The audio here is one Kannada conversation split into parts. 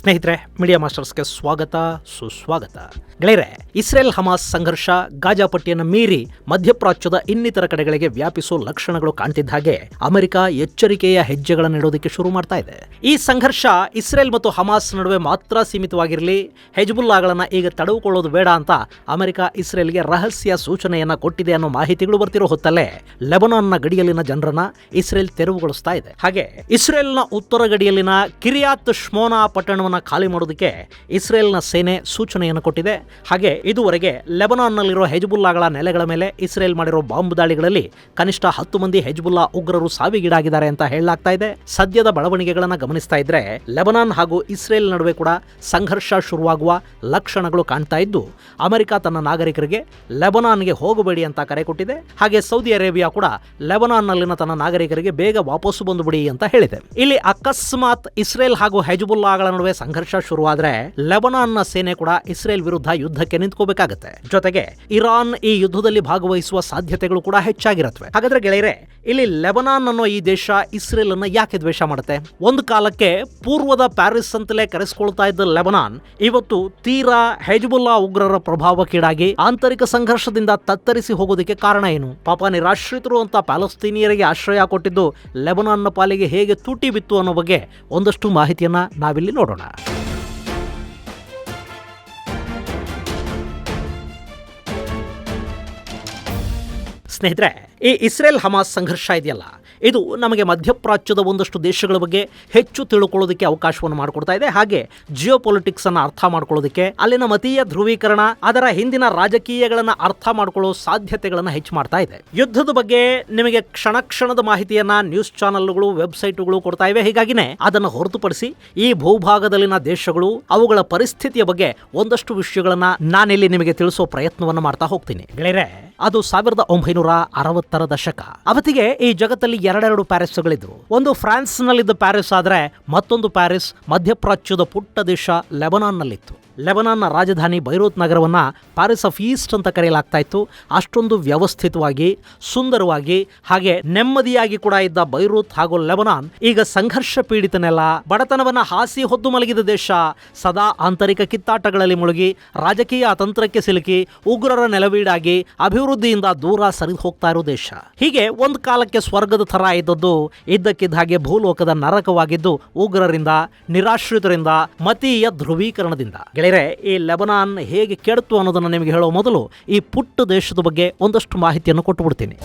ಸ್ನೇಹಿತರೆ, ಮೀಡಿಯಾ ಮಾಸ್ಟರ್ಸ್ಗೆ ಸ್ವಾಗತ ಸುಸ್ವಾಗತ. ಗೆಳೆಯರೆ, ಇಸ್ರೇಲ್ ಹಮಾಸ್ ಸಂಘರ್ಷ ಗಾಜಾ ಪಟ್ಟಿಯನ್ನು ಮೀರಿ ಮಧ್ಯಪ್ರಾಚ್ಯದ ಇನ್ನಿತರ ಕಡೆಗಳಿಗೆ ವ್ಯಾಪಿಸುವ ಲಕ್ಷಣಗಳು ಕಾಣ್ತಿದ್ದ ಹಾಗೆ ಅಮೆರಿಕ ಎಚ್ಚರಿಕೆಯ ಹೆಜ್ಜೆಗಳನ್ನು ಇಡೋದಕ್ಕೆ ಶುರು ಮಾಡ್ತಾ ಇದೆ. ಈ ಸಂಘರ್ಷ ಇಸ್ರೇಲ್ ಮತ್ತು ಹಮಾಸ್ ನಡುವೆ ಮಾತ್ರ ಸೀಮಿತವಾಗಿರಲಿ, ಹೆಜ್ಬುಲ್ಲಾಗಳನ್ನು ಈಗ ತಡೆದುಕೊಳ್ಳೋದು ಬೇಡ ಅಂತ ಅಮೆರಿಕ ಇಸ್ರೇಲ್ಗೆ ರಹಸ್ಯ ಸೂಚನೆಯನ್ನ ಕೊಟ್ಟಿದೆ ಅನ್ನೋ ಮಾಹಿತಿಗಳು ಬರ್ತಿರೋ ಹೊತ್ತಲ್ಲೇ ಲೆಬನಾನ್ನ ಗಡಿಯಲ್ಲಿನ ಜನರನ್ನ ಇಸ್ರೇಲ್ ತೆರವುಗೊಳಿಸ್ತಾ ಇದೆ. ಹಾಗೆ ಇಸ್ರೇಲ್ನ ಉತ್ತರ ಗಡಿಯಲ್ಲಿನ ಕಿರಿಯಾತ್ ಶ್ಮೋನಾ ಪಟ್ಟಣವನ್ನು ಖಾಲಿ ಮಾಡೋದಕ್ಕೆ ಇಸ್ರೇಲ್ನ ಸೇನೆ ಸೂಚನೆಯನ್ನು ಕೊಟ್ಟಿದೆ. ಹಾಗೆ ಇದುವರೆಗೆ ಲೆಬನಾನ್ನಲ್ಲಿರುವ ಹೆಜ್ಬುಲ್ಲಾಗಳ ನೆಲೆಗಳ ಮೇಲೆ ಇಸ್ರೇಲ್ ಮಾಡಿರೋ ಬಾಂಬ್ ದಾಳಿಗಳಲ್ಲಿ ಕನಿಷ್ಠ 10 ಮಂದಿ ಹೆಜ್ಬುಲ್ಲಾ ಉಗ್ರರು ಸಾವಿಗೀಡಾಗಿದ್ದಾರೆ ಅಂತ ಹೇಳಲಾಗ್ತಾ ಇದೆ. ಸದ್ಯದ ಬೆಳವಣಿಗೆಗಳನ್ನು ಗಮನಿಸ್ತಾ ಇದ್ರೆ ಲೆಬನಾನ್ ಹಾಗೂ ಇಸ್ರೇಲ್ ನಡುವೆ ಕೂಡ ಸಂಘರ್ಷ ಶುರುವಾಗುವ ಲಕ್ಷಣಗಳು ಕಾಣ್ತಾ ಇದ್ದು, ಅಮೆರಿಕ ತನ್ನ ನಾಗರಿಕರಿಗೆ ಲೆಬನಾನ್ಗೆ ಹೋಗಬೇಡಿ ಅಂತ ಕರೆ ಕೊಟ್ಟಿದೆ. ಹಾಗೆ ಸೌದಿ ಅರೇಬಿಯಾ ಕೂಡ ಲೆಬನಾನ್ನಲ್ಲಿನ ತನ್ನ ನಾಗರಿಕರಿಗೆ ಬೇಗ ವಾಪಸ್ಸು ಬಂದು ಬಿಡಿ ಅಂತ ಹೇಳಿದೆ. ಇಲ್ಲಿ ಅಕಸ್ಮಾತ್ ಇಸ್ರೇಲ್ ಹಾಗೂ ಹೆಜ್ಬುಲ್ಲಾಗಳ ನಡುವೆ ಸಂಘರ್ಷ ಶುರುವಾದ್ರೆ ಲೆಬನಾನ್ನ ಸೇನೆ ಕೂಡ ಇಸ್ರೇಲ್ ವಿರುದ್ಧ ಯುದ್ಧಕ್ಕೆ ನಿಂತ್ಕೋಬೇಕಾಗತ್ತೆ. ಜೊತೆಗೆ ಇರಾನ್ ಈ ಯುದ್ಧದಲ್ಲಿ ಭಾಗವಹಿಸುವ ಸಾಧ್ಯತೆಗಳು ಕೂಡ ಹೆಚ್ಚಾಗಿರುತ್ತವೆ. ಹಾಗಾದ್ರೆ ಗೆಳೆಯರೆ, ಇಲ್ಲಿ ಲೆಬನಾನ್ ಅನ್ನೋ ಈ ದೇಶ ಇಸ್ರೇಲ್ ಅನ್ನ ಯಾಕೆ ದ್ವೇಷ ಮಾಡುತ್ತೆ? ಒಂದು ಕಾಲಕ್ಕೆ ಪೂರ್ವದ ಪ್ಯಾರಿಸ್ ಅಂತಲೇ ಕರೆಸಿಕೊಳ್ತಾ ಇದ್ದ ಲೆಬನಾನ್ ಇವತ್ತು ತೀರಾ ಹೆಜ್ಬುಲ್ಲಾ ಉಗ್ರರ ಪ್ರಭಾವಕ್ಕೀಡಾಗಿ ಆಂತರಿಕ ಸಂಘರ್ಷದಿಂದ ತತ್ತರಿಸಿ ಹೋಗೋದಕ್ಕೆ ಕಾರಣ ಏನು? ಪಾಪ ನಿರಾಶ್ರಿತರು ಅಂತ ಪ್ಯಾಲೆಸ್ತೀನಿಯರಿಗೆ ಆಶ್ರಯ ಕೊಟ್ಟಿದ್ದು ಲೆಬನಾನ್ನ ಪಾಲಿಗೆ ಹೇಗೆ ತುಟಿ ಬಿತ್ತು ಅನ್ನೋ ಬಗ್ಗೆ ಒಂದಷ್ಟು ಮಾಹಿತಿಯನ್ನ ನಾವಿಲ್ಲಿ ನೋಡೋಣ. ಸ್ನೇಹಿತರೆ, ಈ ಇಸ್ರೇಲ್ ಹಮಾಸ್ ಸಂಘರ್ಷ ಇದೆಯಲ್ಲ, ಇದು ನಮಗೆ ಮಧ್ಯಪ್ರಾಚ್ಯದ ಒಂದಷ್ಟು ದೇಶಗಳ ಬಗ್ಗೆ ಹೆಚ್ಚು ತಿಳ್ಕೊಳ್ಳೋದಕ್ಕೆ ಅವಕಾಶವನ್ನು ಮಾಡಿಕೊಡ್ತಾ ಇದೆ. ಹಾಗೆ ಜಿಯೋಪೊಲಿಟಿಕ್ಸ್ ಅನ್ನು ಅರ್ಥ ಮಾಡ್ಕೊಳ್ಳೋದಕ್ಕೆ, ಅಲ್ಲಿನ ಮತೀಯ ಧ್ರುವೀಕರಣ, ಅದರ ಹಿಂದಿನ ರಾಜಕೀಯಗಳನ್ನು ಅರ್ಥ ಮಾಡ್ಕೊಳ್ಳೋ ಸಾಧ್ಯತೆಗಳನ್ನು ಹೆಚ್ಚು ಮಾಡ್ತಾ ಇದೆ. ಯುದ್ಧದ ಬಗ್ಗೆ ನಿಮಗೆ ಕ್ಷಣ ಕ್ಷಣದ ಮಾಹಿತಿಯನ್ನ ನ್ಯೂಸ್ ಚಾನೆಲ್ಗಳು, ವೆಬ್ಸೈಟ್ಗಳು ಕೊಡ್ತಾ ಇವೆ. ಹೀಗಾಗಿನೇ ಅದನ್ನು ಹೊರತುಪಡಿಸಿ ಈ ಭೂಭಾಗದಲ್ಲಿನ ದೇಶಗಳು, ಅವುಗಳ ಪರಿಸ್ಥಿತಿಯ ಬಗ್ಗೆ ಒಂದಷ್ಟು ವಿಷಯಗಳನ್ನ ನಾನಿಲ್ಲಿ ನಿಮಗೆ ತಿಳಿಸೋ ಪ್ರಯತ್ನವನ್ನು ಮಾಡ್ತಾ ಹೋಗ್ತೀನಿ. ಗೆಳೆಯರೆ, ಅದು 1960ರ ದಶಕ. ಅವತ್ತಿಗೆ ಈ ಜಗತ್ತಲ್ಲಿ ಎರಡೆರಡು ಪ್ಯಾರಿಸ್ಗಳಿದ್ವು. ಒಂದು ಫ್ರಾನ್ಸ್ ನಲ್ಲಿದ್ದ ಪ್ಯಾರಿಸ್ ಆದ್ರೆ ಮತ್ತೊಂದು ಪ್ಯಾರಿಸ್ ಮಧ್ಯಪ್ರಾಚ್ಯದ ಪುಟ್ಟ ದೇಶ ಲೆಬನಾನ್ನಲ್ಲಿತ್ತು. ಲೆಬನಾನ್ನ ರಾಜಧಾನಿ ಬೈರೂತ್ ನಗರವನ್ನ ಪ್ಯಾರಿಸ್ ಆಫ್ ಈಸ್ಟ್ ಅಂತ ಕರೆಯಲಾಗ್ತಾ ಇತ್ತು. ಅಷ್ಟೊಂದು ವ್ಯವಸ್ಥಿತವಾಗಿ, ಸುಂದರವಾಗಿ, ಹಾಗೆ ನೆಮ್ಮದಿಯಾಗಿ ಕೂಡ ಇದ್ದ ಬೈರೂತ್ ಹಾಗೂ ಲೆಬನಾನ್ ಈಗ ಸಂಘರ್ಷ ಪೀಡಿತ ನೆಲ, ಬಡತನವನ್ನ ಹಾಸಿ ಹೊದ್ದು ಮಲಗಿದ ದೇಶ, ಸದಾ ಆಂತರಿಕ ಕಿತ್ತಾಟಗಳಲ್ಲಿ ಮುಳುಗಿ, ರಾಜಕೀಯ ಅತಂತ್ರಕ್ಕೆ ಸಿಲುಕಿ, ಉಗ್ರರ ನೆಲವೀಡಾಗಿ ಅಭಿವೃದ್ಧಿಯಿಂದ ದೂರ ಸರಿದು ಹೋಗ್ತಾ ಇರೋ ದೇಶ. ಹೀಗೆ ಒಂದು ಕಾಲಕ್ಕೆ ಸ್ವರ್ಗದ ಥರ ಇದ್ದದ್ದು ಇದ್ದಕ್ಕಿದ್ದ ಹಾಗೆ ಭೂಲೋಕದ ನರಕವಾಗಿದ್ದು ಉಗ್ರರಿಂದ, ನಿರಾಶ್ರಿತರಿಂದ, ಮತೀಯ ಧ್ರುವೀಕರಣದಿಂದ. ಈ ಲೆಬನಾನ್ ಹೇಗೆ ಕೆಡ್ತು ಅನ್ನೋದನ್ನು ನಿಮಗೆ ಹೇಳೋ ಮೊದಲು ಈ ಪುಟ್ಟ ದೇಶದ ಬಗ್ಗೆ ಒಂದಷ್ಟು ಮಾಹಿತಿಯನ್ನು ಕೊಟ್ಟು ಬಿಡ್ತೀನಿ.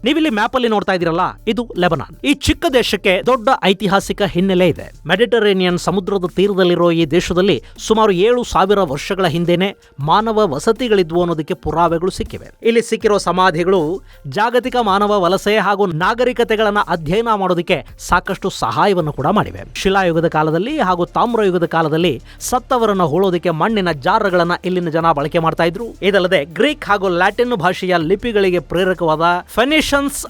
ನೀವಿಲ್ಲಿ ಮ್ಯಾಪ್ ಅಲ್ಲಿ ನೋಡ್ತಾ ಇದ್ದೀರಲ್ಲ, ಇದು ಲೆಬನಾನ್. ಈ ಚಿಕ್ಕ ದೇಶಕ್ಕೆ ದೊಡ್ಡ ಐತಿಹಾಸಿಕ ಹಿನ್ನೆಲೆ ಇದೆ. ಮೆಡಿಟರೇನಿಯನ್ ಸಮುದ್ರದ ತೀರದಲ್ಲಿರೋ ಈ ದೇಶದಲ್ಲಿ ಸುಮಾರು 7,000 ವರ್ಷಗಳ ಹಿಂದೆನೆ ಮಾನವ ವಸತಿಗಳಿದ್ವು ಅನ್ನೋದಕ್ಕೆ ಪುರಾವೆಗಳು ಸಿಕ್ಕಿವೆ. ಇಲ್ಲಿ ಸಿಕ್ಕಿರೋ ಸಮಾಧಿಗಳು ಜಾಗತಿಕ ಮಾನವ ವಲಸೆ ಹಾಗೂ ನಾಗರಿಕತೆಗಳನ್ನ ಅಧ್ಯಯನ ಮಾಡೋದಕ್ಕೆ ಸಾಕಷ್ಟು ಸಹಾಯವನ್ನು ಕೂಡ ಮಾಡಿವೆ. ಶಿಲಾಯುಗದ ಕಾಲದಲ್ಲಿ ಹಾಗೂ ತಾಮ್ರಯುಗದ ಕಾಲದಲ್ಲಿ ಸತ್ತವರನ್ನ ಹೂಳೋದಕ್ಕೆ ಮಣ್ಣಿನ ಜಾರಗಳನ್ನ ಇಲ್ಲಿನ ಜನ ಬಳಕೆ ಮಾಡ್ತಾ ಇದ್ರು. ಇದಲ್ಲದೆ ಗ್ರೀಕ್ ಹಾಗೂ ಲ್ಯಾಟಿನ್ ಭಾಷೆಯ ಲಿಪಿಗಳಿಗೆ ಪ್ರೇರಕವಾದ ಫೆನಿಷಿಯನ್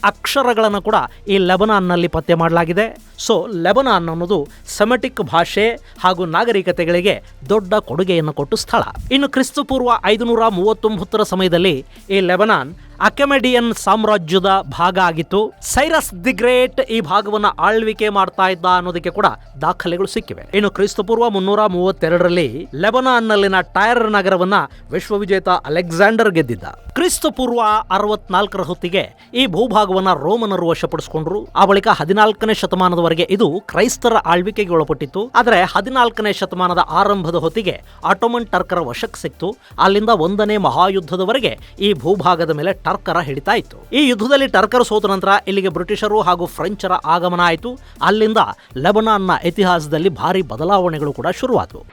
ಅಕ್ಷರಗಳನ್ನು ಕೂಡ ಈ ಲೆಬನಾನ್ನಲ್ಲಿ ಪತ್ತೆ ಮಾಡಲಾಗಿದೆ. ಸೊ ಲೆಬನಾನ್ ಅನ್ನೋದು ಸೆಮೆಟಿಕ್ ಭಾಷೆ ಹಾಗೂ ನಾಗರಿಕತೆಗಳಿಗೆ ದೊಡ್ಡ ಕೊಡುಗೆಯನ್ನು ಕೊಟ್ಟು ಸ್ಥಳ. ಇನ್ನು ಕ್ರಿಸ್ತಪೂರ್ವ 539ರ ಸಮಯದಲ್ಲಿ ಈ ಲೆಬನಾನ್ ಅಕೆಮೆಡಿಯನ್ ಸಾಮ್ರಾಜ್ಯದ ಭಾಗ ಆಗಿತ್ತು. ಸೈರಸ್ ದಿ ಗ್ರೇಟ್ ಈ ಭಾಗವನ್ನ ಆಳ್ವಿಕೆ ಮಾಡ್ತಾ ಇದ್ದ ಅನ್ನೋದಕ್ಕೆ ಕೂಡ ದಾಖಲೆಗಳು ಸಿಕ್ಕಿವೆ. ಇನ್ನು ಕ್ರಿಸ್ತಪೂರ್ವ 332ರಲ್ಲಿ ಲೆಬನಾನ್ನಲ್ಲಿನ ಟೈರ್ ನಗರವನ್ನ ವಿಶ್ವವಿಜೇತ ಅಲೆಕ್ಸಾಂಡರ್ ಗೆದ್ದಿದ್ದ. ಕ್ರಿಸ್ತಪೂರ್ವ 64ರ ಹೊತ್ತಿಗೆ ಈ ಭೂಭಾಗವನ್ನ ರೋಮನರು ವಶಪಡಿಸಿಕೊಂಡ್ರು. ಆ ಬಳಿಕ 14ನೇ ಶತಮಾನದವರೆಗೆ ಇದು ಕ್ರೈಸ್ತರ ಆಳ್ವಿಕೆಗೆ ಒಳಪಟ್ಟಿತ್ತು. ಆದರೆ 14ನೇ ಶತಮಾನದ ಆರಂಭದ ಹೊತ್ತಿಗೆ ಆಟೋಮನ್ ಟರ್ಕರ ವಶಕ್ಕೆ ಸಿಕ್ತು. ಅಲ್ಲಿಂದ 1ನೇ ಮಹಾಯುದ್ಧದವರೆಗೆ ಈ ಭೂಭಾಗದ ಮೇಲೆ ಟರ್ಕರ ಹಿಡಿತಾ ಇತ್ತು. ಈ ಯುದ್ಧದಲ್ಲಿ ಟರ್ಕರ್ ಸೋತ ನಂತರ ಇಲ್ಲಿಗೆ ಬ್ರಿಟಿಷರು ಹಾಗೂ ಫ್ರೆಂಚರ ಆಗಮನ ಆಯಿತು. ಅಲ್ಲಿಂದ ಲೆಬನಾನ್ನ ಇತಿಹಾಸದಲ್ಲಿ ಭಾರಿ ಬದಲಾವಣೆಗಳು ಕೂಡ ಶುರುವಾದವು.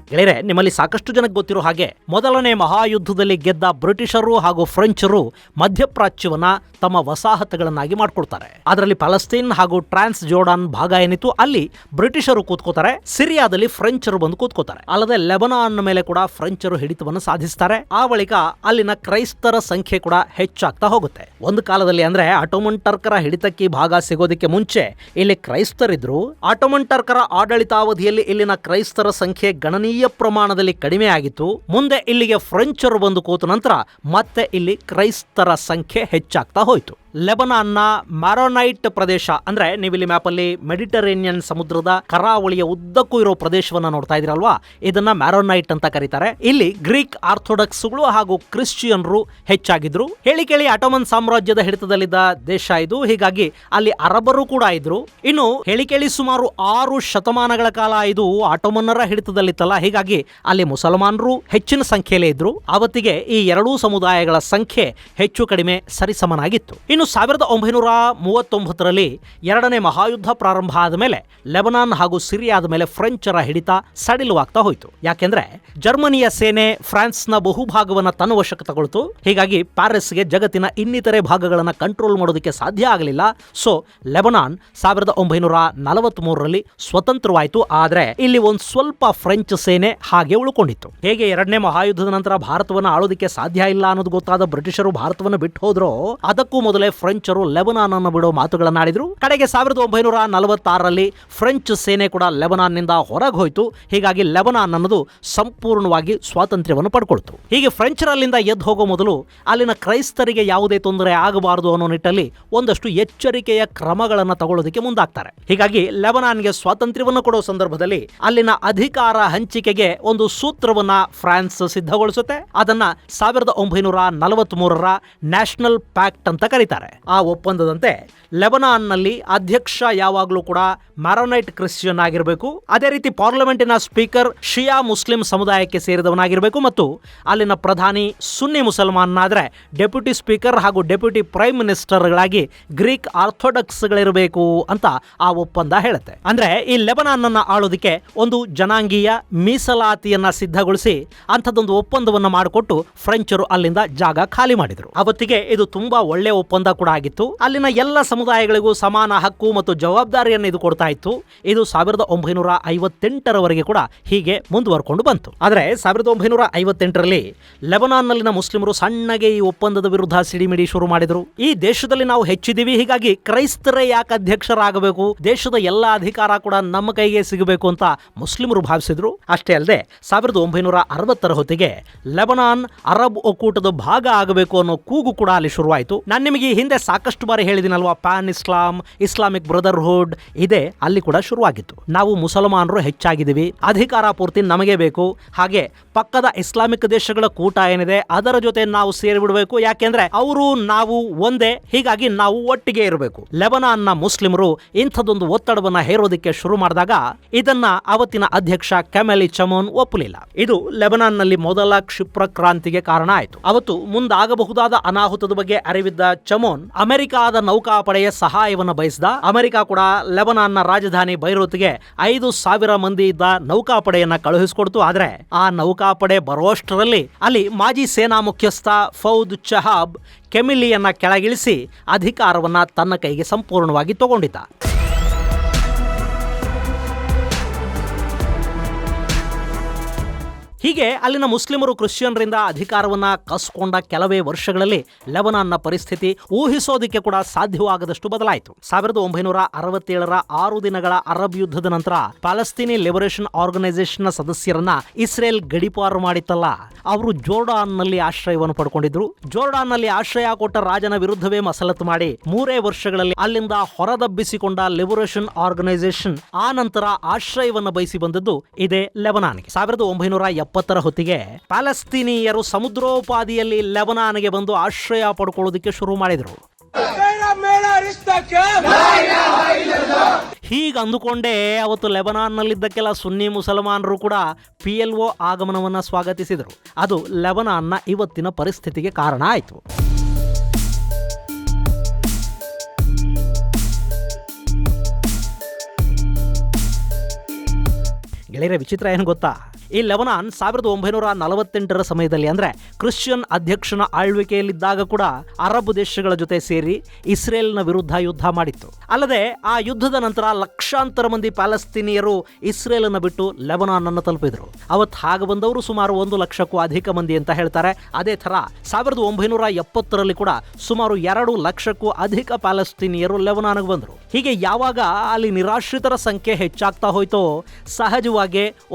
ಗೆಳೆಯರೆ, ನಿಮ್ಮಲ್ಲಿ ಸಾಕಷ್ಟು ಜನಕ್ಕೆ ಗೊತ್ತಿರೋ ಹಾಗೆ ಮೊದಲನೇ ಮಹಾಯುದ್ಧದಲ್ಲಿ ಗೆದ್ದ ಬ್ರಿಟಿಷರು ಹಾಗೂ ಫ್ರೆಂಚರು ಮಧ್ಯಪ್ರಾಚ್ಯವನ್ನ ತಮ್ಮ ವಸಾಹತುಗಳನ್ನಾಗಿ ಮಾಡ್ಕೊಳ್ತಾರೆ. ಅದರಲ್ಲಿ ಪ್ಯಾಲೆಸ್ತೈನ್ ಹಾಗೂ ಟ್ರಾನ್ಸ್ ಜೋರ್ಡಾನ್ ಭಾಗ ಏನಿತ್ತು ಅಲ್ಲಿ ಬ್ರಿಟಿಷರು ಕೂತ್ಕೋತಾರೆ. ಸಿರಿಯಾದಲ್ಲಿ ಫ್ರೆಂಚರು ಬಂದು ಕೂತ್ಕೋತಾರೆ. ಅಲ್ಲದೆ ಲೆಬನಾನ್ ಮೇಲೆ ಕೂಡ ಫ್ರೆಂಚರು ಹಿಡಿತವನ್ನು ಸಾಧಿಸ್ತಾರೆ. ಆ ಬಳಿಕ ಅಲ್ಲಿನ ಕ್ರೈಸ್ತರ ಸಂಖ್ಯೆ ಕೂಡ ಹೆಚ್ಚಾಗ್ತಾ ಹೋಗುತ್ತೆ. ಒಂದು ಕಾಲದಲ್ಲಿ ಅಂದ್ರೆ ಆಟೋಮನ್ ಟರ್ಕರ ಹಿಡಿತಕ್ಕೆ ಭಾಗ ಸಿಗೋದಕ್ಕೆ ಮುಂಚೆ ಇಲ್ಲಿ ಕ್ರೈಸ್ತರಿದ್ರು. ಆಟೋಮನ್ ಟರ್ಕರ ಆಡಳಿತಾವಧಿಯಲ್ಲಿ ಇಲ್ಲಿನ ಕ್ರೈಸ್ತರ ಸಂಖ್ಯೆ ಗಣನೀಯ ಗಣನೀಯ ಪ್ರಮಾಣದಲ್ಲಿ ಕಡಿಮೆ ಆಗಿತ್ತು. ಮುಂದೆ ಇಲ್ಲಿಗೆ ಫ್ರೆಂಚರು ಬಂದು ಕೂತ ನಂತರ ಮತ್ತೆ ಇಲ್ಲಿ ಕ್ರೈಸ್ತರ ಸಂಖ್ಯೆ ಹೆಚ್ಚಾಗ್ತಾ ಹೋಯಿತು. ಲೆಬನಾನ್ನ ಮ್ಯಾರೋನೈಟ್ ಪ್ರದೇಶ ಅಂದ್ರೆ ನೀವಿಲ್ಲಿ ಮ್ಯಾಪಲ್ಲಿ ಮೆಡಿಟರೇನಿಯನ್ ಸಮುದ್ರದ ಕರಾವಳಿಯ ಉದ್ದಕ್ಕೂ ಇರೋ ಪ್ರದೇಶವನ್ನ ನೋಡ್ತಾ ಇದೀರಲ್ವಾ, ಇದನ್ನ ಮ್ಯಾರೋನೈಟ್ ಅಂತ ಕರೀತಾರೆ. ಇಲ್ಲಿ ಗ್ರೀಕ್ ಆರ್ಥೋಡಕ್ಸ್ಗಳು ಹಾಗೂ ಕ್ರಿಶ್ಚಿಯನ್ರು ಹೆಚ್ಚಾಗಿದ್ರು. ಹೇಳಿ ಕೇಳಿ ಆಟೋಮನ್ ಸಾಮ್ರಾಜ್ಯದ ಹಿಡಿತದಲ್ಲಿದ್ದ ದೇಶ ಇದು, ಹೀಗಾಗಿ ಅಲ್ಲಿ ಅರಬರು ಕೂಡ ಇದ್ರು. ಇನ್ನು ಹೇಳಿ ಕೇಳಿ ಸುಮಾರು 6 ಶತಮಾನಗಳ ಕಾಲ ಇದು ಆಟೋಮನ್ನರ ಹಿಡಿತದಲ್ಲಿತ್ತಲ್ಲ, ಹೀಗಾಗಿ ಅಲ್ಲಿ ಮುಸಲ್ಮಾನರು ಹೆಚ್ಚಿನ ಸಂಖ್ಯೆಯಲ್ಲೇ ಇದ್ರು. ಅವತ್ತಿಗೆ ಈ ಎರಡೂ ಸಮುದಾಯಗಳ ಸಂಖ್ಯೆ ಹೆಚ್ಚು ಕಡಿಮೆ ಸರಿಸಮನಾಗಿತ್ತು. ಇನ್ನು 1939ರಲ್ಲಿ ಎರಡನೇ ಮಹಾಯುದ್ಧ ಪ್ರಾರಂಭ ಆದ ಮೇಲೆ ಲೆಬನಾನ್ ಹಾಗೂ ಸಿರಿಯಾದ ಮೇಲೆ ಫ್ರೆಂಚರ ಹಿಡಿತ ಸಡಿಲವಾಗ್ತಾ ಹೋಯಿತು. ಯಾಕೆಂದ್ರೆ ಜರ್ಮನಿಯ ಸೇನೆ ಫ್ರಾನ್ಸ್ನ ಬಹುಭಾಗವನ್ನ ತನ್ನ ವಶಕ್ಕೆ ತಗೊಳ್ತು. ಹೀಗಾಗಿ ಪ್ಯಾರಿಸ್ಗೆ ಜಗತ್ತಿನ ಇನ್ನಿತರೆ ಭಾಗಗಳನ್ನು ಕಂಟ್ರೋಲ್ ಮಾಡೋದಕ್ಕೆ ಸಾಧ್ಯ ಆಗಲಿಲ್ಲ. ಸೊ ಲೆಬನಾನ್ 1943ರಲ್ಲಿ ಸ್ವತಂತ್ರವಾಯಿತು. ಆದ್ರೆ ಇಲ್ಲಿ ಒಂದು ಸ್ವಲ್ಪ ಫ್ರೆಂಚ್ ಸೇನೆ ಹಾಗೆ ಉಳ್ಕೊಂಡಿತ್ತು. ಹೇಗೆ ಎರಡನೇ ಮಹಾಯುದ್ಧದ ನಂತರ ಭಾರತವನ್ನು ಆಳೋದಕ್ಕೆ ಸಾಧ್ಯ ಇಲ್ಲ ಅನ್ನೋದು ಗೊತ್ತಾದ ಬ್ರಿಟಿಷರು ಭಾರತವನ್ನು ಬಿಟ್ಟು ಹೋದ್ರು, ಅದಕ್ಕೂ ಮೊದಲೇ ಫ್ರೆಂಚರು ಲೆಬನಾನ್ ಅನ್ನು ಬಿಡೋ ಮಾತುಗಳನ್ನಾಡಿದ್ರು. ಕಡೆಗೆ 1946ರಲ್ಲಿ ಫ್ರೆಂಚ್ ಸೇನೆ ಕೂಡ ಲೆಬನಾನ್ ನಿಂದ ಹೊರಗೆ ಹೋಯಿತು. ಹೀಗಾಗಿ ಲೆಬನಾನ್ ಅನ್ನೋದು ಸಂಪೂರ್ಣವಾಗಿ ಸ್ವಾತಂತ್ರ್ಯವನ್ನು ಪಡ್ಕೊಳ್ತು. ಹೀಗೆ ಫ್ರೆಂಚರಲ್ಲಿಂದ ಎದ್ದು ಹೋಗೋ ಮೊದಲು ಅಲ್ಲಿನ ಕ್ರೈಸ್ತರಿಗೆ ಯಾವುದೇ ತೊಂದರೆ ಆಗಬಾರದು ಅನ್ನೋ ನಿಟ್ಟಲ್ಲಿ ಒಂದಷ್ಟು ಎಚ್ಚರಿಕೆಯ ಕ್ರಮಗಳನ್ನು ತಗೊಳ್ಳೋದಕ್ಕೆ ಮುಂದಾಗ್ತಾರೆ. ಹೀಗಾಗಿ ಲೆಬನಾನ್ಗೆ ಸ್ವಾತಂತ್ರ್ಯವನ್ನು ಕೊಡೋ ಸಂದರ್ಭದಲ್ಲಿ ಅಲ್ಲಿನ ಅಧಿಕಾರ ಹಂಚಿಕೆಗೆ ಒಂದು ಸೂತ್ರವನ್ನ ಫ್ರಾನ್ಸ್ ಸಿದ್ಧಗೊಳಿಸುತ್ತೆ. ಅದನ್ನ 1943ರ ನ್ಯಾಷನಲ್ ಪ್ಯಾಕ್ಟ್ ಅಂತ ಕರೀತಾರೆ. ಆ ಒಪ್ಪಂದದಂತೆ ಲೆಬನಾನ್ನಲ್ಲಿ ಅಧ್ಯಕ್ಷ ಯಾವಾಗಲೂ ಕೂಡ ಮ್ಯಾರೋನೈಟ್ ಕ್ರಿಶ್ಚಿಯನ್ ಆಗಿರಬೇಕು. ಅದೇ ರೀತಿ ಪಾರ್ಲಿಮೆಂಟಿನ ಸ್ಪೀಕರ್ ಶಿಯಾ ಮುಸ್ಲಿಂ ಸಮುದಾಯಕ್ಕೆ ಸೇರಿದವನಾಗಿರಬೇಕು ಮತ್ತು ಅಲ್ಲಿನ ಪ್ರಧಾನಿ ಸುನ್ನಿ ಮುಸಲ್ಮಾನಾದ್ರೆ ಡೆಪ್ಯೂಟಿ ಸ್ಪೀಕರ್ ಹಾಗೂ ಡೆಪ್ಯೂಟಿ ಪ್ರೈಮ್ ಮಿನಿಸ್ಟರ್ಗಳಾಗಿ ಗ್ರೀಕ್ ಆರ್ಥೋಡಕ್ಸ್ಗಳಿರಬೇಕು ಅಂತ ಆ ಒಪ್ಪಂದ ಹೇಳುತ್ತೆ. ಅಂದ್ರೆ ಈ ಲೆಬನಾನ್ ಅನ್ನ ಆಳೋದಕ್ಕೆ ಒಂದು ಜನಾಂಗೀಯ ಮೀಸಲಾತಿಯನ್ನ ಸಿದ್ಧಗೊಳಿಸಿ ಅಂಥದ್ದೊಂದು ಒಪ್ಪಂದವನ್ನು ಮಾಡಿಕೊಟ್ಟು ಫ್ರೆಂಚರು ಅಲ್ಲಿಂದ ಜಾಗ ಖಾಲಿ ಮಾಡಿದ್ರು. ಅವತ್ತಿಗೆ ಇದು ತುಂಬಾ ಒಳ್ಳೆ ಒಪ್ಪಂದ ಕೂಡ ಆಗಿತ್ತು. ಅಲ್ಲಿನ ಎಲ್ಲ ಸಮುದಾಯಗಳಿಗೂ ಸಮಾನ ಹಕ್ಕು ಮತ್ತು ಜವಾಬ್ದಾರಿಯನ್ನು ಇದು ಕೊಡ್ತಾ ಇತ್ತು. ಇದು 1958ರವರೆಗೆ ಕೂಡ ಹೀಗೆ ಮುಂದುವರ್ಕೊಂಡು ಬಂತು. ಆದರೆ 1958ರಲ್ಲಿ ಲೆಬನಾನ್ನಲ್ಲಿನ ಮುಸ್ಲಿಮರು ಸಣ್ಣಗೆ ಈ ಒಪ್ಪಂದದ ವಿರುದ್ಧ ಸಿಡಿಮಿಡಿ ಶುರು ಮಾಡಿದ್ರು. ಈ ದೇಶದಲ್ಲಿ ನಾವು ಹೆಚ್ಚಿದ್ದೀವಿ, ಹೀಗಾಗಿ ಕ್ರೈಸ್ತರೇ ಯಾಕೆ ಅಧ್ಯಕ್ಷರಾಗಬೇಕು, ದೇಶದ ಎಲ್ಲ ಅಧಿಕಾರ ಕೂಡ ನಮ್ಮ ಕೈಗೆ ಸಿಗಬೇಕು ಅಂತ ಮುಸ್ಲಿಮರು ಭಾವಿಸಿದ್ರು. ಅಷ್ಟೇ ಅಲ್ಲದೆ 1960ರ ಹೊತ್ತಿಗೆ ಲೆಬನಾನ್ ಅರಬ್ ಒಕ್ಕೂಟದ ಭಾಗ ಆಗಬೇಕು ಅನ್ನೋ ಕೂಗು ಕೂಡ ಅಲ್ಲಿ ಶುರುವಾಯಿತು. ನಾನು ನಿಮಗೆ ಈ ಹಿಂದೆ ಸಾಕಷ್ಟು ಬಾರಿ ಹೇಳಿದಿನಲ್ವಾ, ಪ್ಯಾನ್ ಇಸ್ಲಾಮಿಕ್ ಬ್ರದರ್ಹುಡ್ ಇದೆ ಅಲ್ಲಿ ಕೂಡ ಶುರುವಾಗಿತ್ತು. ನಾವು ಮುಸಲ್ಮಾನರು ಹೆಚ್ಚಾಗಿದ್ದೀವಿ, ಅಧಿಕಾರ ಪೂರ್ತಿ ನಮಗೆ ಬೇಕು, ಹಾಗೆ ಪಕ್ಕದ ಇಸ್ಲಾಮಿಕ್ ದೇಶಗಳ ಕೂಟ ಏನಿದೆ ಅದರ ಜೊತೆ ನಾವು ಸೇರಿಬಿಡಬೇಕು, ಯಾಕೆಂದ್ರೆ ಅವರು ನಾವು ಒಂದೇ, ಹೀಗಾಗಿ ನಾವು ಒಟ್ಟಿಗೆ ಇರಬೇಕು. ಲೆಬನಾನ್ನ ಮುಸ್ಲಿಮರು ಇಂಥದ್ದೊಂದು ಒತ್ತಡವನ್ನ ಹೇರೋದಕ್ಕೆ ಶುರು ಮಾಡಿದಾಗ ಇದನ್ನ ಅವತ್ತಿನ ಅಧ್ಯಕ್ಷ ಕೆಮೆಲಿ ಚಮೋನ್ ಒಪ್ಪಲಿಲ್ಲ. ಇದು ಲೆಬನಾನ್ನಲ್ಲಿ ಮೊದಲ ಕ್ಷಿಪ್ರ ಕ್ರಾಂತಿಗೆ ಕಾರಣ ಆಯಿತು. ಅವತ್ತು ಮುಂದಾಗಬಹುದಾದ ಅನಾಹುತದ ಬಗ್ಗೆ ಅರಿವಿದ್ದ ಚಮೋನ್ ಅಮೆರಿಕಾದ ನೌಕಾಪಡೆಯ ಸಹಾಯವನ್ನು ಬಯಸಿದ. ಅಮೆರಿಕ ಕೂಡ ಲೆಬನಾನ್ನ ರಾಜಧಾನಿ ಬೈರೂತ್ಗೆ 5,000 ಮಂದಿ ಇದ್ದ ನೌಕಾಪಡೆಯನ್ನ ಕಳುಹಿಸಿಕೊಡ್ತು. ಆದ್ರೆ ಆ ನೌಕಾಪಡೆ ಬರುವಷ್ಟರಲ್ಲಿ ಅಲ್ಲಿ ಮಾಜಿ ಸೇನಾ ಮುಖ್ಯಸ್ಥ ಫೌದ್ ಚಹಾಬ್ ಕೆಮಿಲಿಯನ್ನ ಕೆಳಗಿಳಿಸಿ ಅಧಿಕಾರವನ್ನ ತನ್ನ ಕೈಗೆ ಸಂಪೂರ್ಣವಾಗಿ ತಗೊಂಡಿದ್ದ. ಹೀಗೆ ಅಲ್ಲಿನ ಮುಸ್ಲಿಮರು ಕ್ರಿಶ್ಚಿಯನ್ರಿಂದ ಅಧಿಕಾರವನ್ನ ಕಸ್ಕೊಂಡ ಕೆಲವೇ ವರ್ಷಗಳಲ್ಲಿ ಲೆಬನಾನ್ನ ಪರಿಸ್ಥಿತಿ ಊಹಿಸೋದಕ್ಕೆ ಕೂಡ ಸಾಧ್ಯವಾಗದಷ್ಟು ಬದಲಾಯಿತು. 1967ರ 6 ದಿನಗಳ ಅರಬ್ ಯುದ್ಧದ ನಂತರ ಪ್ಯಾಲೆಸ್ತೀನಿ ಲಿಬರೇಷನ್ ಆರ್ಗನೈಸೇಷನ್ ಸದಸ್ಯರನ್ನ ಇಸ್ರೇಲ್ ಗಡೀಪಾರು ಮಾಡಿತ್ತಲ್ಲ, ಅವರು ಜೋರ್ಡಾನ್ನಲ್ಲಿ ಆಶ್ರಯವನ್ನು ಪಡ್ಕೊಂಡಿದ್ರು. ಜೋರ್ಡಾನ್ನಲ್ಲಿ ಆಶ್ರಯ ಕೊಟ್ಟ ರಾಜನ ವಿರುದ್ಧವೇ ಮಸಲತ್ತು ಮಾಡಿ 3 ವರ್ಷಗಳಲ್ಲಿ ಅಲ್ಲಿಂದ ಹೊರದಬ್ಬಿಸಿಕೊಂಡ ಲಿಬರೇಷನ್ ಆರ್ಗನೈಸೇಷನ್ ಆ ನಂತರ ಆಶ್ರಯವನ್ನು ಬಯಸಿ ಬಂದದ್ದು ಇದೇ ಲೆಬನಾನ್ಗೆ. 1970ರ ಹೊತ್ತಿಗೆ ಪ್ಯಾಲೆಸ್ತೀನಿಯರು ಸಮುದ್ರೋಪಾದಿಯಲ್ಲಿ ಲೆಬನಾನ್ಗೆ ಬಂದು ಆಶ್ರಯ ಪಡ್ಕೊಳ್ಳೋದಕ್ಕೆ ಶುರು ಮಾಡಿದ್ರು. ಹೀಗೆ ಅಂದುಕೊಂಡೇ ಅವತ್ತು ಲೆಬನಾನ್ನಲ್ಲಿದ್ದಕ್ಕೆಲ್ಲ ಸುನ್ನಿ ಮುಸಲ್ಮಾನರು ಕೂಡ PLO ಆಗಮನವನ್ನು ಸ್ವಾಗತಿಸಿದರು. ಅದು ಲೆಬನಾನ್ನ ಇವತ್ತಿನ ಪರಿಸ್ಥಿತಿಗೆ ಕಾರಣ ಆಯಿತು. ಗೆಳೆಯರ ವಿಚಿತ್ರ ಏನು ಗೊತ್ತಾ, ಈ ಲೆಬನಾನ್ 1948ರ ಸಮಯದಲ್ಲಿ ಅಂದ್ರೆ ಕ್ರಿಶ್ಚಿಯನ್ ಅಧ್ಯಕ್ಷನ ಆಳ್ವಿಕೆಯಲ್ಲಿದ್ದಾಗ ಕೂಡ ಅರಬ್ ದೇಶಗಳ ಜೊತೆ ಸೇರಿ ಇಸ್ರೇಲ್ನ ವಿರುದ್ಧ ಯುದ್ಧ ಮಾಡಿತ್ತು. ಅಲ್ಲದೆ ಆ ಯುದ್ಧದ ನಂತರ ಲಕ್ಷಾಂತರ ಮಂದಿ ಪ್ಯಾಲೆಸ್ತೀನಿಯರು ಇಸ್ರೇಲನ್ನು ಬಿಟ್ಟು ಲೆಬನಾನ್ ಅನ್ನು ತಲುಪಿದ್ರು. ಅವತ್ತು ಹಾಗೆ ಬಂದವರು ಸುಮಾರು 1 ಲಕ್ಷಕ್ಕೂ ಅಧಿಕ ಮಂದಿ ಅಂತ ಹೇಳ್ತಾರೆ. ಅದೇ ತರ 1970ರಲ್ಲಿ ಕೂಡ ಸುಮಾರು 2 ಲಕ್ಷಕ್ಕೂ ಅಧಿಕ ಪ್ಯಾಲೆಸ್ತೀನಿಯರು ಲೆಬನಾನ್ಗೆ ಬಂದರು. ಹೀಗೆ ಯಾವಾಗ ಅಲ್ಲಿ ನಿರಾಶ್ರಿತರ ಸಂಖ್ಯೆ ಹೆಚ್ಚಾಗ್ತಾ ಹೋಯ್ತೋ ಸಹಜವಾಗಿ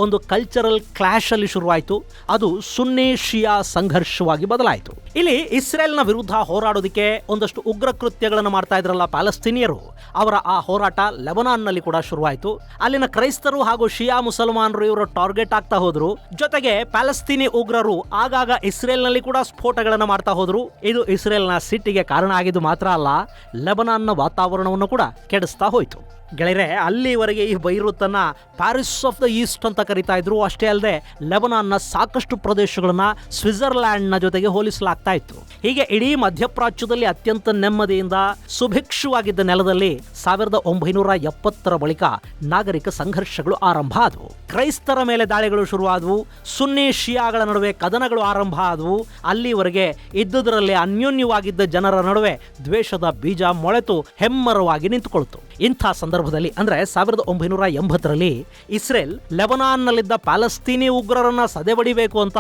ಒಂದು ಕಲ್ಚರಲ್ ಕ್ಲಾಶ್ ಅಲ್ಲಿ ಶುರುವಾಯಿತು. ಅದು ಸುನ್ನಿ ಶಿಯಾ ಸಂಘರ್ಷವಾಗಿ ಬದಲಾಯಿತು. ಇಲ್ಲಿ ಇಸ್ರೇಲ್ನ ವಿರುದ್ಧ ಹೋರಾಡೋದಕ್ಕೆ ಒಂದಷ್ಟು ಉಗ್ರ ಕೃತ್ಯಗಳನ್ನು ಮಾಡ್ತಾ ಇದ್ರಲ್ಲ ಪ್ಯಾಲೆಸ್ತೀನಿಯರು, ಅವರ ಆ ಹೋರಾಟ ಲೆಬನಾನ್ನಲ್ಲಿ ಕೂಡ ಶುರುವಾಯಿತು. ಅಲ್ಲಿನ ಕ್ರೈಸ್ತರು ಹಾಗೂ ಶಿಯಾ ಮುಸಲ್ಮಾನರು ಇವರು ಟಾರ್ಗೆಟ್ ಆಗ್ತಾ ಹೋದ್ರು. ಜೊತೆಗೆ ಪ್ಯಾಲೆಸ್ತೀನಿ ಉಗ್ರರು ಆಗಾಗ ಇಸ್ರೇಲ್ನಲ್ಲಿ ಕೂಡ ಸ್ಫೋಟಗಳನ್ನು ಮಾಡ್ತಾ ಹೋದ್ರು. ಇದು ಇಸ್ರೇಲ್ನ ಸಿಟ್ಟಿಗೆ ಕಾರಣ ಆಗಿದ್ದು ಮಾತ್ರ ಅಲ್ಲ, ಲೆಬನಾನ್ನ ವಾತಾವರಣವನ್ನು ಕೂಡ ಕೆಡಿಸ್ತಾ ಹೋಯಿತು. ಗೆಳೆಯರೆ, ಅಲ್ಲಿವರೆಗೆ ಈ ಬೈರೂತನ್ನ ಪ್ಯಾರಿಸ್ ಆಫ್ ದ ಈಸ್ಟ್ ಅಂತ ಕರೀತಾ ಇದ್ರು. ಅಷ್ಟೇ ಅಲ್ಲದೆ ಲೆಬನಾನ್ನ ಸಾಕಷ್ಟು ಪ್ರದೇಶಗಳನ್ನ ಸ್ವಿಟ್ಜರ್ಲ್ಯಾಂಡ್ನ ಜೊತೆಗೆ ಹೋಲಿಸಲಾಗ್ತಾ ಇತ್ತು. ಹೀಗೆ ಇಡೀ ಮಧ್ಯಪ್ರಾಚ್ಯದಲ್ಲಿ ಅತ್ಯಂತ ನೆಮ್ಮದಿಯಿಂದ ಸುಭಿಕ್ಷವಾಗಿದ್ದ ನೆಲದಲ್ಲಿ 1970 ಬಳಿಕ ನಾಗರಿಕ ಸಂಘರ್ಷಗಳು ಆರಂಭ ಆದವು. ಕ್ರೈಸ್ತರ ಮೇಲೆ ದಾಳಿಗಳು ಶುರುವಾದವು. ಸುನ್ನಿ ಶಿಯಾಗಳ ನಡುವೆ ಕದನಗಳು ಆರಂಭ ಆದವು. ಅಲ್ಲಿವರೆಗೆ ಇದ್ದುದರಲ್ಲಿ ಅನ್ಯೋನ್ಯವಾಗಿದ್ದ ಜನರ ನಡುವೆ ದ್ವೇಷದ ಬೀಜ ಮೊಳೆತು ಹೆಮ್ಮರವಾಗಿ ನಿಂತುಕೊಳ್ತು. ಇಂಥ ಸಂದರ್ಭದಲ್ಲಿ ಅಂದ್ರೆ 1980ರಲ್ಲಿ ಇಸ್ರೇಲ್ ಲೆಬನಾನ್ನಲ್ಲಿದ್ದ ಪ್ಯಾಲೆಸ್ತೀನಿ ಉಗ್ರರನ್ನ ಸದೆಬಡಿಬೇಕು ಅಂತ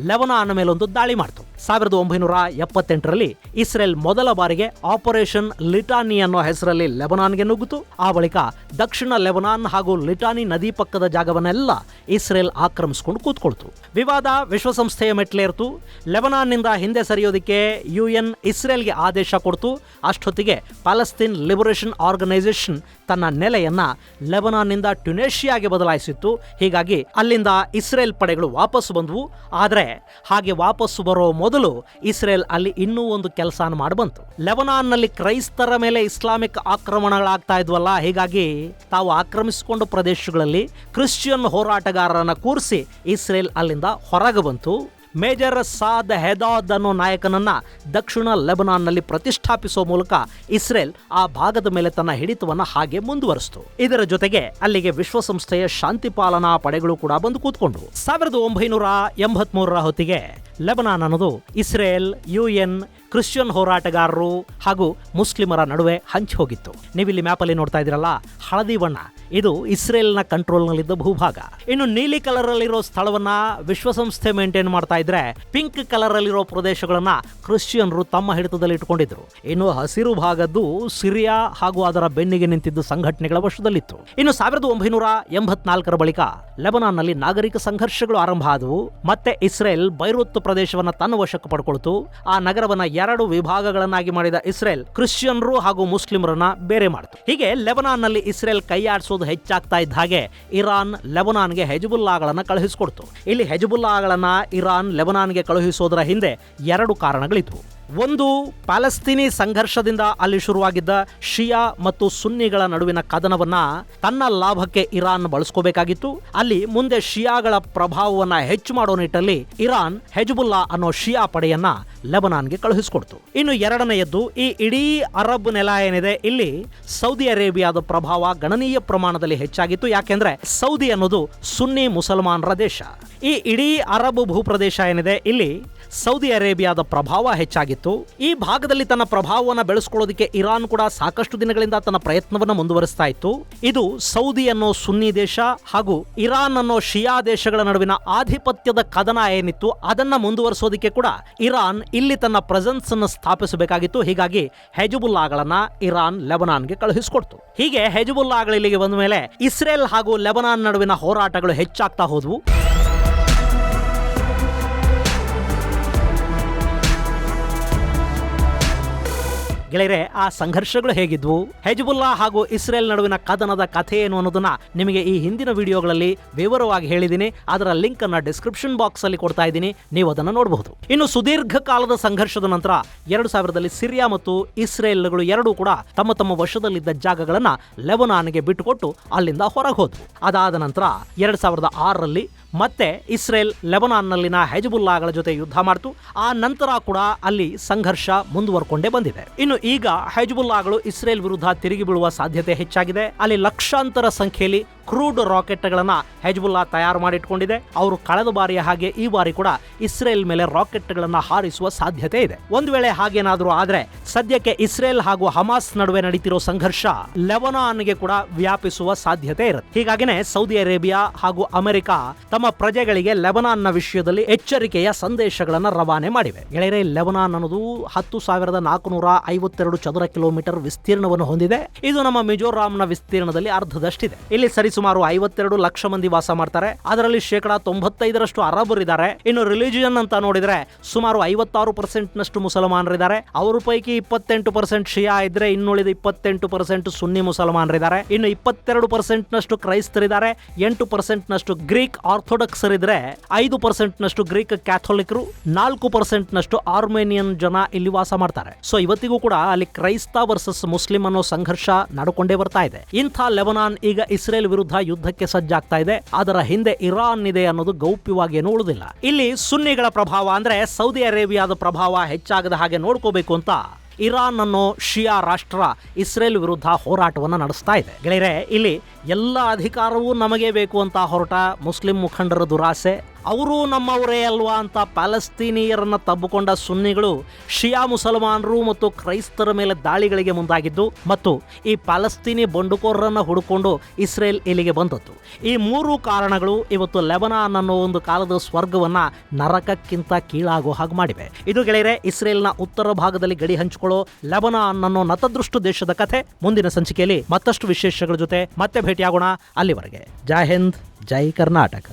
ಲೆಬನಾನ್ ಮೇಲೊಂದು ದಾಳಿ ಮಾಡಿತು. 1978ರಲ್ಲಿ ಇಸ್ರೇಲ್ ಮೊದಲ ಬಾರಿಗೆ ಆಪರೇಷನ್ ಲಿಟಾನಿ ಅನ್ನೋ ಹೆಸರಲ್ಲಿ ಲೆಬನಾನ್ಗೆ ನುಗ್ಗಿತು. ಆ ಬಳಿಕ ದಕ್ಷಿಣ ಲೆಬನಾನ್ ಹಾಗೂ ಲಿಟಾನಿ ನದಿ ಪಕ್ಕದ ಜಾಗವನ್ನೆಲ್ಲ ಇಸ್ರೇಲ್ ಆಕ್ರಮಿಸಿಕೊಂಡು ಕೂತ್ಕೊಳ್ತು. ವಿವಾದ ವಿಶ್ವಸಂಸ್ಥೆಯ ಮೆಟ್ಲೇರ್ತು. ಲೆಬನಾನ್ನಿಂದ ಹಿಂದೆ ಸರಿಯೋದಕ್ಕೆ UN ಇಸ್ರೇಲ್ಗೆ ಆದೇಶ ಕೊಡ್ತು. ಅಷ್ಟೊತ್ತಿಗೆ ಪ್ಯಾಲೆಸ್ತೀನ್ ಲಿಬರೇಷನ್ ಆರ್ಗನೈಸೇಷನ್ ತನ್ನ ನೆಲೆಯನ್ನ ಲೆಬನಾನ್ನಿಂದ ಟ್ಯುನೇಷಿಯಾಗೆ ಬದಲಾಯಿಸಿತ್ತು. ಹೀಗಾಗಿ ಅಲ್ಲಿಂದ ಇಸ್ರೇಲ್ ಪಡೆಗಳು ವಾಪಸ್ ಬಂದವು. ಆದರೆ ಹಾಗೆ ವಾಪಸ್ಸು ಬರೋ ಮೊದಲು ಇಸ್ರೇಲ್ ಅಲ್ಲಿ ಇನ್ನೂ ಒಂದು ಕೆಲಸ ಮಾಡಿ ಬಂತು. ಲೆಬನಾನ್ನಲ್ಲಿ ಕ್ರೈಸ್ತರ ಮೇಲೆ ಇಸ್ಲಾಮಿಕ್ ಆಕ್ರಮಣಗಳಾಗ್ತಾ ಇದ್ವಲ್ಲ, ಹೀಗಾಗಿ ತಾವು ಆಕ್ರಮಿಸಿಕೊಂಡ ಪ್ರದೇಶಗಳಲ್ಲಿ ಕ್ರಿಶ್ಚಿಯನ್ ಹೋರಾಟಗಾರರನ್ನ ಕೂರಿಸಿ ಇಸ್ರೇಲ್ ಅಲ್ಲಿಂದ ಹೊರಗೆ ಬಂತು. ಮೇಜರ್ ಸಾದ್ ಹೆದಾದ್ ಅನ್ನೋ ನಾಯಕನನ್ನ ದಕ್ಷಿಣ ಲೆಬನಾನ್ನಲ್ಲಿ ಪ್ರತಿಷ್ಠಾಪಿಸುವ ಮೂಲಕ ಇಸ್ರೇಲ್ ಆ ಭಾಗದ ಮೇಲೆ ತನ್ನ ಹಿಡಿತವನ್ನ ಹಾಗೆ ಮುಂದುವರಿಸಿತು. ಇದರ ಜೊತೆಗೆ ಅಲ್ಲಿಗೆ ವಿಶ್ವಸಂಸ್ಥೆಯ ಶಾಂತಿ ಪಾಲನಾ ಪಡೆಗಳು ಕೂಡ ಬಂದು ಕೂತ್ಕೊಂಡು 1983ರ ಹೊತ್ತಿಗೆ ಲೆಬನಾನ್ ಅನ್ನೋದು ಇಸ್ರೇಲ್, UN, ಕ್ರಿಶ್ಚಿಯನ್ ಹೋರಾಟಗಾರರು ಹಾಗೂ ಮುಸ್ಲಿಮರ ನಡುವೆ ಹಂಚಿ ಹೋಗಿತ್ತು. ನೀವಿಲ್ಲಿ ಮ್ಯಾಪಲ್ಲಿ ನೋಡ್ತಾ ಇದ್ದೀರಲ್ಲ, ಹಳದಿ ಬಣ್ಣ ಇದು ಇಸ್ರೇಲ್ನ ಕಂಟ್ರೋಲ್ನಲ್ಲಿದ್ದ ಭೂಭಾಗ. ಇನ್ನು ನೀಲಿ ಕಲರ್ ಅಲ್ಲಿರೋ ಸ್ಥಳವನ್ನ ವಿಶ್ವಸಂಸ್ಥೆ ಮೇಂಟೈನ್ ಮಾಡ್ತಾ ಇದ್ರೆ, ಪಿಂಕ್ ಕಲರ್ ಅಲ್ಲಿರೋ ಪ್ರದೇಶಗಳನ್ನ ಕ್ರಿಶ್ಚಿಯನ್ರು ತಮ್ಮ ಹಿಡಿತದಲ್ಲಿ ಇಟ್ಟುಕೊಂಡಿದ್ರು. ಇನ್ನು ಹಸಿರು ಭಾಗದ್ದು ಸಿರಿಯಾ ಹಾಗೂ ಅದರ ಬೆನ್ನಿಗೆ ನಿಂತಿದ್ದ ಸಂಘಟನೆಗಳ ವಶದಲ್ಲಿತ್ತು. ಇನ್ನು 1984ರ ಬಳಿಕ ಲೆಬನಾನ್ನಲ್ಲಿ ನಾಗರಿಕ ಸಂಘರ್ಷಗಳು ಆರಂಭ ಆದವು. ಮತ್ತೆ ಇಸ್ರೇಲ್ ಬೈರೂತ್ ಪ್ರದೇಶವನ್ನ ತನ್ನ ವಶಕ್ಕೆ ಪಡ್ಕೊಳ್ತು. ಆ ನಗರವನ್ನ 2 ವಿಭಾಗಗಳನ್ನಾಗಿ ಮಾಡಿದ ಇಸ್ರೇಲ್ ಕ್ರಿಶ್ಚಿಯನ್ರು ಹಾಗೂ ಮುಸ್ಲಿಮರನ್ನ ಬೇರೆ ಮಾಡಿತು. ಹೀಗೆ ಲೆಬನಾನ್ನಲ್ಲಿ ಇಸ್ರೇಲ್ ಕೈಯಾಡಿಸೋದು ಹೆಚ್ಚಾಗ್ತಾ ಇದ್ದ ಹಾಗೆ ಇರಾನ್ ಲೆಬನಾನ್ಗೆ ಹೆಜ್ಬುಲ್ಲಾಗಳನ್ನ ಕಳುಹಿಸಿಕೊಡ್ತು. ಇಲ್ಲಿ ಹೆಜ್ಬುಲ್ಲಾಗಳನ್ನ ಇರಾನ್ ಲೆಬನಾನ್ಗೆ ಕಳುಹಿಸೋದರ ಹಿಂದೆ 2 ಕಾರಣಗಳಿದ್ವು. ಒಂದು, ಪ್ಯಾಲೆಸ್ತೀನಿ ಸಂಘರ್ಷದಿಂದ ಅಲ್ಲಿ ಶುರುವಾಗಿದ್ದ ಶಿಯಾ ಮತ್ತು ಸುನ್ನಿಗಳ ನಡುವಿನ ಕದನವನ್ನ ತನ್ನ ಲಾಭಕ್ಕೆ ಇರಾನ್ ಬಳಸ್ಕೋಬೇಕಾಗಿತ್ತು. ಅಲ್ಲಿ ಮುಂದೆ ಶಿಯಾಗಳ ಪ್ರಭಾವವನ್ನ ಹೆಚ್ಚು ಮಾಡೋ ನಿಟ್ಟಲ್ಲಿ ಇರಾನ್ ಹೆಜ್ಬುಲ್ಲಾ ಅನ್ನೋ ಶಿಯಾ ಪಡೆಯನ್ನ ಲೆಬನಾನ್ಗೆ ಕಳುಹಿಸಿಕೊಡ್ತು. ಇನ್ನು ಎರಡನೆಯದ್ದು, ಈ ಇಡೀ ಅರಬ್ ನೆಲ ಏನಿದೆ ಇಲ್ಲಿ ಸೌದಿ ಅರೇಬಿಯಾದ ಪ್ರಭಾವ ಗಣನೀಯ ಪ್ರಮಾಣದಲ್ಲಿ ಹೆಚ್ಚಾಗಿತ್ತು. ಯಾಕೆಂದ್ರೆ ಸೌದಿ ಅನ್ನೋದು ಸುನ್ನಿ ಮುಸಲ್ಮಾನರ ದೇಶ. ಈ ಇಡೀ ಅರಬ್ ಭೂಪ್ರದೇಶ ಏನಿದೆ ಇಲ್ಲಿ ಸೌದಿ ಅರೇಬಿಯಾದ ಪ್ರಭಾವ ಹೆಚ್ಚಾಗಿತ್ತು. ಈ ಭಾಗದಲ್ಲಿ ತನ್ನ ಪ್ರಭಾವವನ್ನು ಬೆಳೆಸ್ಕೊಳ್ಳೋದಕ್ಕೆ ಇರಾನ್ ಕೂಡ ಸಾಕಷ್ಟು ದಿನಗಳಿಂದ ತನ್ನ ಪ್ರಯತ್ನವನ್ನು ಮುಂದುವರಿಸ್ತಾ ಇತ್ತು. ಇದು ಸೌದಿ ಅನ್ನೋ ಸುನ್ನಿ ದೇಶ ಹಾಗೂ ಇರಾನ್ ಅನ್ನೋ ಶಿಯಾ ದೇಶಗಳ ನಡುವಿನ ಆಧಿಪತ್ಯದ ಕದನ ಏನಿತ್ತು ಅದನ್ನ ಮುಂದುವರಿಸೋದಕ್ಕೆ ಕೂಡ ಇರಾನ್ ಇಲ್ಲಿ ತನ್ನ ಪ್ರೆಸೆನ್ಸ್ ಅನ್ನು ಸ್ಥಾಪಿಸಬೇಕಾಗಿತ್ತು. ಹೀಗಾಗಿ ಹೆಜ್ಬುಲ್ಲಾಗಳನ್ನ ಇರಾನ್ ಲೆಬನಾನ್ಗೆ ಕಳುಹಿಸಿಕೊಡ್ತು. ಹೀಗೆ ಹೆಜ್ಬುಲ್ಲಾಗಳು ಇಲ್ಲಿಗೆ ಬಂದ ಮೇಲೆ ಇಸ್ರೇಲ್ ಹಾಗೂ ಲೆಬನಾನ್ ನಡುವಿನ ಹೋರಾಟಗಳು ಹೆಚ್ಚಾಗ್ತಾ ಹೋದವು. ಗೆಳೆಯರೆ, ಆ ಸಂಘರ್ಷಗಳು ಹೇಗಿದ್ವು, ಹೆಜ್ಬುಲ್ಲಾ ಹಾಗೂ ಇಸ್ರೇಲ್ ನಡುವಿನ ಕದನದ ಕಥೆ ಏನು ಅನ್ನೋದನ್ನ ನಿಮಗೆ ಈ ಹಿಂದಿನ ವಿಡಿಯೋಗಳಲ್ಲಿ ವಿವರವಾಗಿ ಹೇಳಿದ್ದೀನಿ. ಅದರ ಲಿಂಕ್ ಅನ್ನ ಡಿಸ್ಕ್ರಿಪ್ಷನ್ ಬಾಕ್ಸ್ ಅಲ್ಲಿ ಕೊಡ್ತಾ ಇದ್ದೀನಿ, ನೀವು ಅದನ್ನು ನೋಡಬಹುದು. ಇನ್ನು ಸುದೀರ್ಘ ಕಾಲದ ಸಂಘರ್ಷದ ನಂತರ 2000ರಲ್ಲಿ ಸಿರಿಯಾ ಮತ್ತು ಇಸ್ರೇಲ್ಗಳು ಎರಡೂ ಕೂಡ ತಮ್ಮ ತಮ್ಮ ವಶದಲ್ಲಿದ್ದ ಜಾಗಗಳನ್ನ ಲೆಬನಾನ್ಗೆ ಬಿಟ್ಟುಕೊಟ್ಟು ಅಲ್ಲಿಂದ ಹೊರಗೆ ಹೋದ್ವು. ಅದಾದ ನಂತರ 2006ರಲ್ಲಿ ಮತ್ತೆ ಇಸ್ರೇಲ್ ಲೆಬನಾನ್ನಲ್ಲಿನ ಹೆಜ್ಬುಲ್ಲಾಗಳ ಜೊತೆ ಯುದ್ಧ ಮಾಡಿತು. ಆ ನಂತರ ಕೂಡ ಅಲ್ಲಿ ಸಂಘರ್ಷ ಮುಂದುವರ್ಕೊಂಡೇ ಬಂದಿದೆ. ಇನ್ನು ಈಗ ಹೆಜ್ಬುಲ್ಲಾಗಳು ಇಸ್ರೇಲ್ ವಿರುದ್ಧ ತಿರುಗಿ ಬೀಳುವ ಸಾಧ್ಯತೆ ಹೆಚ್ಚಾಗಿದೆ. ಅಲ್ಲಿ ಲಕ್ಷಾಂತರ ಸಂಖ್ಯೆಯಲ್ಲಿ ಕ್ರೂಡ್ ರಾಕೆಟ್ಗಳನ್ನ ಹೆಜ್ಬುಲ್ಲಾ ತಯಾರು ಮಾಡಿಟ್ಕೊಂಡಿದೆ. ಅವರು ಕಳೆದ ಬಾರಿಯ ಹಾಗೆ ಈ ಬಾರಿ ಕೂಡ ಇಸ್ರೇಲ್ ಮೇಲೆ ರಾಕೆಟ್ಗಳನ್ನ ಹಾರಿಸುವ ಸಾಧ್ಯತೆ ಇದೆ. ಒಂದು ವೇಳೆ ಹಾಗೇನಾದ್ರೂ ಆದ್ರೆ ಸದ್ಯಕ್ಕೆ ಇಸ್ರೇಲ್ ಹಾಗೂ ಹಮಾಸ್ ನಡುವೆ ನಡೀತಿರೋ ಸಂಘರ್ಷ ಲೆಬನಾನ್ಗೆ ಕೂಡ ವ್ಯಾಪಿಸುವ ಸಾಧ್ಯತೆ ಇರುತ್ತೆ. ಹೀಗಾಗಿನೇ ಸೌದಿ ಅರೇಬಿಯಾ ಹಾಗೂ ಅಮೆರಿಕ ತಮ್ಮ ಪ್ರಜೆಗಳಿಗೆ ಲೆಬನಾನ್ನ ವಿಷಯದಲ್ಲಿ ಎಚ್ಚರಿಕೆಯ ಸಂದೇಶಗಳನ್ನು ರವಾನೆ ಮಾಡಿವೆ. ಗೆಳೆಯರೆ, ಲೆಬನಾನ್ ಅನ್ನೋದು 10,452 ಚದರ ಕಿಲೋಮೀಟರ್ ವಿಸ್ತೀರ್ಣವನ್ನು ಹೊಂದಿದೆ. ಇದು ನಮ್ಮ ಮಿಜೋರಾಂನ ವಿಸ್ತೀರ್ಣದಲ್ಲಿ ಅರ್ಧದಷ್ಟಿದೆ. ಇಲ್ಲಿ ಸುಮಾರು 52 ಲಕ್ಷ ಮಂದಿ ವಾಸ ಮಾಡ್ತಾರೆ. ಅದರಲ್ಲಿ 95% ಅರಬರಿದ್ದಾರೆ. ಇನ್ನು ರಿಲಿಜಿಯನ್ ಅಂತ ನೋಡಿದ್ರೆ ಸುಮಾರು 56% ನಷ್ಟು ಮುಸಲ್ಮಾನರಿದ್ದಾರೆ. ಅವರ ಪೈಕಿ 28% ಶಿಯಾ ಇದ್ರೆ ಇನ್ನುಳಿದ 28% ಸುನ್ನಿ ಮುಸಲ್ಮಾನರಿದ್ದಾರೆ. ಇನ್ನು 22% ನಷ್ಟು ಕ್ರೈಸ್ತರಿದ್ದಾರೆ. 8% ನಷ್ಟು ಗ್ರೀಕ್ ಆರ್ಥೋಡಕ್ಸ್ ಇದ್ರೆ 5% ನಷ್ಟು ಗ್ರೀಕ್ ಕ್ಯಾಥೋಲಿಕರು, 4% ನಷ್ಟು ಆರ್ಮೇನಿಯನ್ ಜನ ಇಲ್ಲಿ ವಾಸ ಮಾಡ್ತಾರೆ. ಸೊ ಇವತ್ತಿಗೂ ಕೂಡ ಅಲ್ಲಿ ಕ್ರೈಸ್ತ ವರ್ಸಸ್ ಮುಸ್ಲಿಂ ಅನ್ನೋ ಸಂಘರ್ಷ ನಡ್ಕೊಂಡೇ ಬರ್ತಾ ಇದೆ. ಇಂಥ ಲೆಬನಾನ್ ಈಗ ಇಸ್ರೇಲ್ ವಿರುದ್ಧ ಯುದ್ಧಕ್ಕೆ ಸಜ್ಜಾಗ್ತಾ ಇದೆ. ಅದರ ಹಿಂದೆ ಇರಾನ್ ಇದೆ ಅನ್ನೋದು ಗೌಪ್ಯವಾಗಿ ಏನೂ ಉಳಿದಿಲ್ಲ. ಇಲ್ಲಿ ಸುನ್ನಿಗಳ ಪ್ರಭಾವ ಅಂದ್ರೆ ಸೌದಿ ಅರೇಬಿಯಾದ ಪ್ರಭಾವ ಹೆಚ್ಚಾಗದ ಹಾಗೆ ನೋಡ್ಕೋಬೇಕು ಅಂತ ಇರಾನ್ ಅನ್ನೋ ಶಿಯಾ ರಾಷ್ಟ್ರ ಇಸ್ರೇಲ್ ವಿರುದ್ಧ ಹೋರಾಟವನ್ನು ನಡೆಸ್ತಾ ಇದೆ. ಗೆಳೆಯರೆ, ಇಲ್ಲಿ ಎಲ್ಲ ಅಧಿಕಾರವೂ ನಮಗೆ ಬೇಕು ಅಂತ ಹೊರಟ ಮುಸ್ಲಿಂ ಮುಖಂಡರ ದುರಾಸೆ, ಅವರು ನಮ್ಮವರೇ ಅಲ್ವಾ ಅಂತ ಪ್ಯಾಲೆಸ್ತೀನಿಯರನ್ನ ತಬ್ಬಿಕೊಂಡ ಸುನ್ನಿಗಳು ಶಿಯಾ ಮುಸಲ್ಮಾನರು ಮತ್ತು ಕ್ರೈಸ್ತರ ಮೇಲೆ ದಾಳಿಗಳಿಗೆ ಮುಂದಾಗಿದ್ದು ಮತ್ತು ಈ ಪ್ಯಾಲೆಸ್ತೀನಿ ಬಂಡುಕೋರರನ್ನ ಹುಡುಕೊಂಡು ಇಸ್ರೇಲ್ ಇಲ್ಲಿಗೆ ಬಂದದ್ದು. ಈ 3 ಕಾರಣಗಳು ಇವತ್ತು ಲೆಬನಾನ್ ಅನ್ನೋ ಒಂದು ಕಾಲದ ಸ್ವರ್ಗವನ್ನ ನರಕಕ್ಕಿಂತ ಕೀಳಾಗೋ ಹಾಗೆ ಮಾಡಿವೆ. ಇದು ಗೆಳೆಯರೆ ಇಸ್ರೇಲ್ನ ಉತ್ತರ ಭಾಗದಲ್ಲಿ ಗಡಿ ಹಂಚಿಕೊಳ್ಳೋ ಲೆಬನಾನ್ ಅನ್ನೋ ನತದೃಷ್ಟು ದೇಶದ ಕಥೆ. ಮುಂದಿನ ಸಂಚಿಕೆಯಲ್ಲಿ ಮತ್ತಷ್ಟು ವಿಶೇಷಗಳ ಜೊತೆ ಮತ್ತೆ ಭೇಟಿಯಾಗೋಣ. ಅಲ್ಲಿವರೆಗೆ ಜೈ ಹಿಂದ್, ಜೈ ಕರ್ನಾಟಕ.